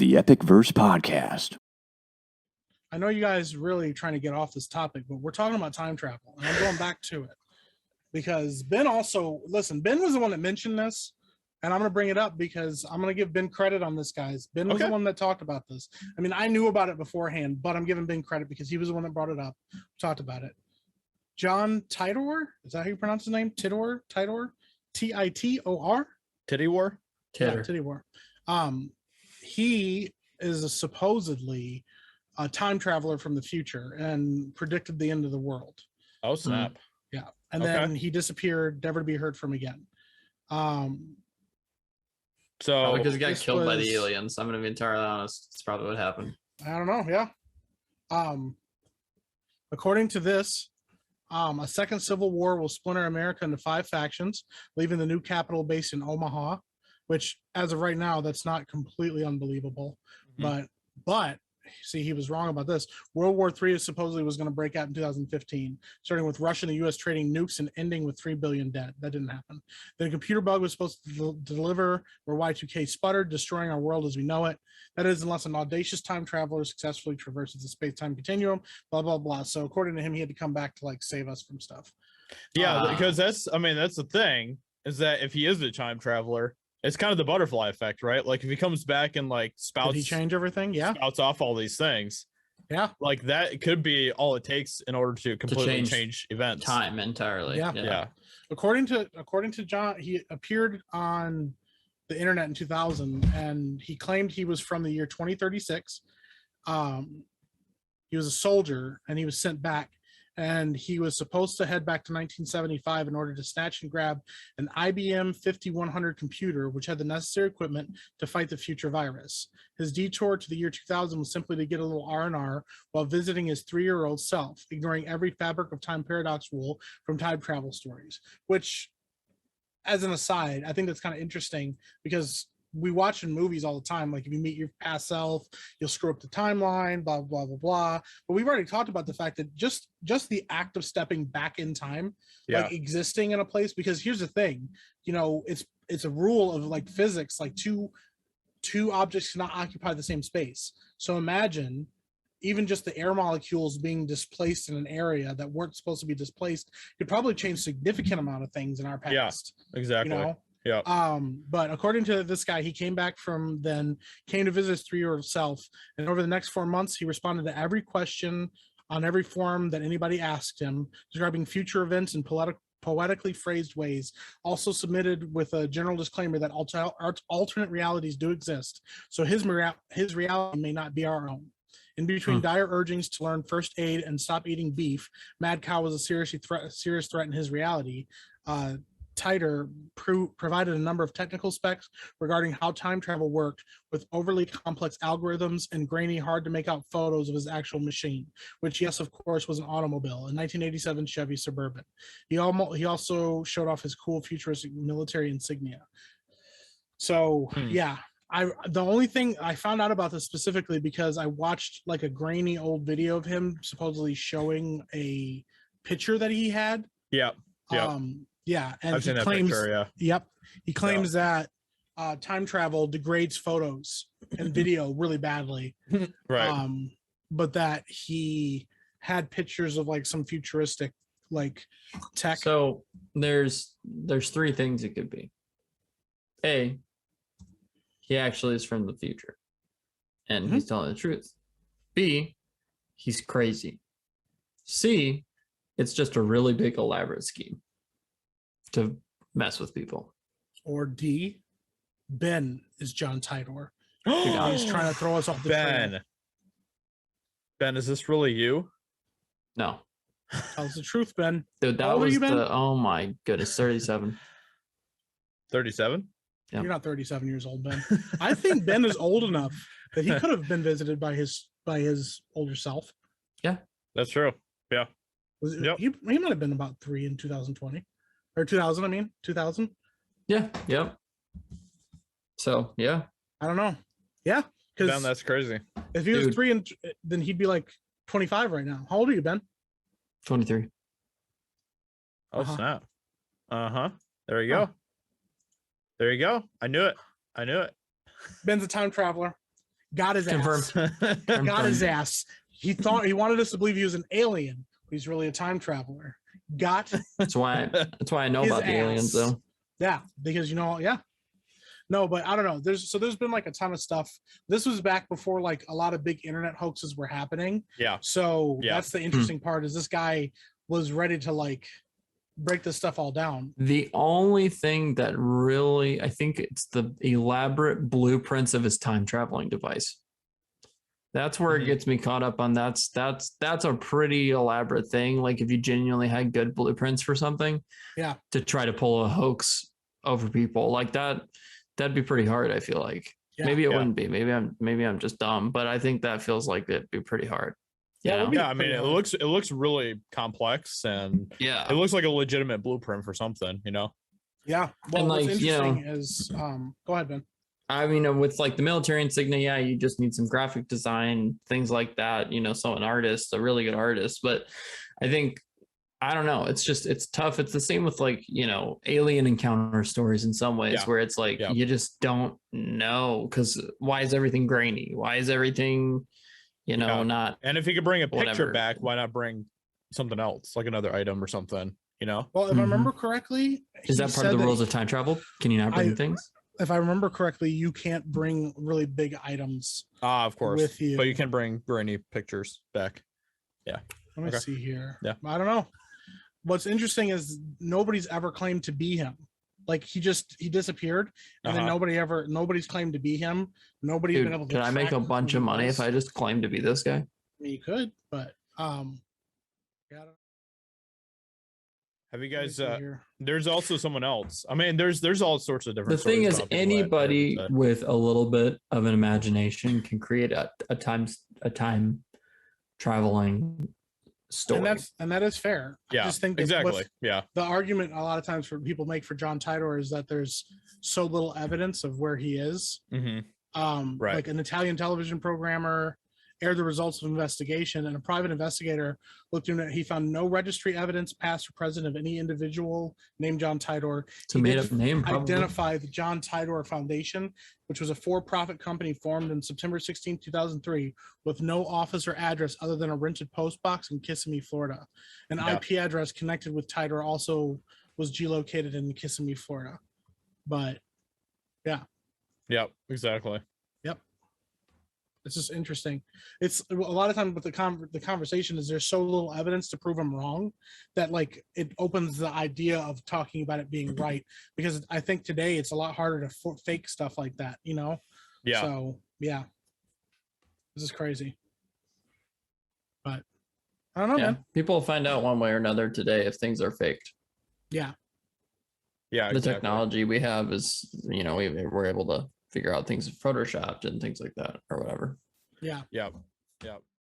the EpicVerse Podcast. I know you guys really trying to get off this topic, but we're talking about time travel, and I'm going back to it because Ben was the one that mentioned this, and I'm going to bring it up because I'm going to give Ben credit on this, guys. Ben was the one that talked about this. I mean, I knew about it beforehand, but I'm giving Ben credit because he was the one that brought it up, talked about it. John Titor, is that how you pronounce his name? Titor, Titor, Titor, Titor. Yeah, Titor. He is supposedly a time traveler from the future and predicted the end of the world. Oh, snap. Yeah. And then he disappeared, never to be heard from again. So because he got killed by the aliens. I'm going to be entirely honest. It's probably what happened. I don't know. Yeah. According to this, a second civil war will splinter America into 5 factions, leaving the new capital based in Omaha, which as of right now, that's not completely unbelievable. Mm-hmm. But see, he was wrong about this. World War III supposedly was going to break out in 2015, starting with Russia and the U.S. trading nukes and ending with 3 billion dead. That didn't happen. Then a computer bug was supposed to deliver where Y2K sputtered, destroying our world as we know it. That is, unless an audacious time traveler successfully traverses the space-time continuum, blah, blah, blah. So according to him, he had to come back to save us from stuff. Yeah, because that's the thing, is that if he is a time traveler, it's kind of the butterfly effect, right? Like if he comes back and spouts, did he change everything? Yeah, spouts off all these things. Yeah, that could be all it takes in order to completely change events, time entirely. Yeah. According to John, he appeared on the internet in 2000, and he claimed he was from the year 2036. He was a soldier, and he was sent back. And he was supposed to head back to 1975 in order to snatch and grab an IBM 5100 computer, which had the necessary equipment to fight the future virus. His detour to the year 2000 was simply to get a little R&R while visiting his 3-year-old self, ignoring every fabric of time paradox rule from time travel stories, which, as an aside, I think that's kind of interesting because we watch in movies all the time. Like if you meet your past self, you'll screw up the timeline, blah, blah, blah, blah. But we've already talked about the fact that just the act of stepping back in time, existing in a place, because here's the thing, it's a rule of physics, two objects cannot occupy the same space. So imagine even just the air molecules being displaced in an area that weren't supposed to be displaced could probably change significant amount of things in our past. Yeah, exactly. Yeah. But according to this guy, he came back from then, came to visit his 3-year-old self, and over the next 4 months, he responded to every question on every forum that anybody asked him, describing future events in poetically phrased ways. Also submitted with a general disclaimer that alternate realities do exist, so his reality may not be our own. In between dire urgings to learn first aid and stop eating beef, Mad Cow was a serious threat in his reality. Titor provided a number of technical specs regarding how time travel worked, with overly complex algorithms and grainy, hard to make out photos of his actual machine, which, yes, of course, was an automobile, a 1987 Chevy Suburban. He also showed off his cool futuristic military insignia. So, yeah. The only thing I found out about this specifically because I watched a grainy old video of him supposedly showing a picture that he had. Yeah. Yeah, and I've seen that picture, yeah. Yep. He claims that time travel degrades photos and video really badly. Right. But that he had pictures of some futuristic tech. So there's 3 things it could be. A, he actually is from the future and he's telling the truth. B, he's crazy. C, it's just a really big elaborate scheme to mess with people. Or D, Ben is John Titor. He's trying to throw us off the train. Ben, is this really you? No. Tell us the truth, Ben. Dude, that was oh my goodness, 37. 37? Yeah. You're not 37 years old, Ben. I think Ben is old enough that he could have been visited by his older self. Yeah. That's true. Yeah. He might have been about 3 in 2020. Or 2000, 2000. Yeah. Yep. So, yeah. I don't know. Yeah. Because that's crazy. If he was 3, then he'd be 25 right now. How old are you, Ben? 23. Oh, snap. There you go. There you go. I knew it. Ben's a time traveler. got his ass. Confirmed. Got his ass. He wanted us to believe he was an alien, but he's really a time traveler. Got That's why I know his about the aliens, ass. though. Yeah, because no, but I don't know. There's been like a ton of stuff. This was back before like a lot of big internet hoaxes were happening. Yeah. So Yeah. that's the interesting part, is this guy was ready to like break this stuff all down. The only thing that really, I think it's the elaborate blueprints of his time traveling device. That's where it gets me caught up on. That's a pretty elaborate thing. Like if you genuinely had good blueprints for something, Yeah. to try to pull a hoax over people like that, that'd be pretty hard. I feel like Yeah. maybe it wouldn't be. Maybe I'm just dumb, but I think that feels like it'd be pretty hard. Yeah, it would be. Yeah, I mean, it looks really complex, and Yeah. it looks like a legitimate blueprint for something, you know? Yeah. Well, And, what's like, you interesting know, is go ahead, Ben. I mean, with like the military insignia, yeah, you just need some graphic design, things like that, so an artist, a really good artist. But I think, I don't know, it's tough. It's the same with like, alien encounter stories in some ways, where it's like, you just don't know, because why is everything grainy? Why is everything, not. And if you could bring a picture whatever. back, why not bring something else, like another item or something, Well, if I remember correctly, Is that part of the rules of time travel? Can you not bring things? If I remember correctly, you can't bring really big items. Of course. With you. But you can bring grainy pictures back. Yeah. Let me see here. Yeah. I don't know. What's interesting is nobody's ever claimed to be him. Like he disappeared, and then nobody's claimed to be him. Nobody's Dude, been able to. can I make a track bunch who of he money was. if I just claim to be this guy? I mean, you could, but yeah. Have you Let me guys see here. there's also someone else. I mean, there's all sorts of different The thing stories is, about people that anybody have with a little bit of an imagination can create a time traveling story. And that is fair. Yeah, I just think that exactly. Yeah. the argument a lot of times for people make for John Titor is that there's so little evidence of where he is. Mm-hmm. Right. Like an Italian television programmer aired the results of investigation, and a private investigator looked into it. He found no registry evidence, past or present, of any individual named John Titor. It's a made-up name, probably. Identify the John Titor Foundation, which was a for-profit company formed on September 16, 2003, with no office or address other than a rented post box in Kissimmee, Florida. An IP address connected with Titor also was geolocated in Kissimmee, Florida. But yeah. Yep, exactly. Yep. It's just interesting. It's a lot of times with the conversation is there's so little evidence to prove I'm wrong that like it opens the idea of talking about it being right, because I think today it's a lot harder to fake stuff like that, Yeah. So yeah, this is crazy. But I don't know, man. People will find out one way or another today if things are faked. Yeah. Yeah. The technology we have is, we're able to figure out things photoshopped and things like that or whatever. Yeah. Yep. Yep.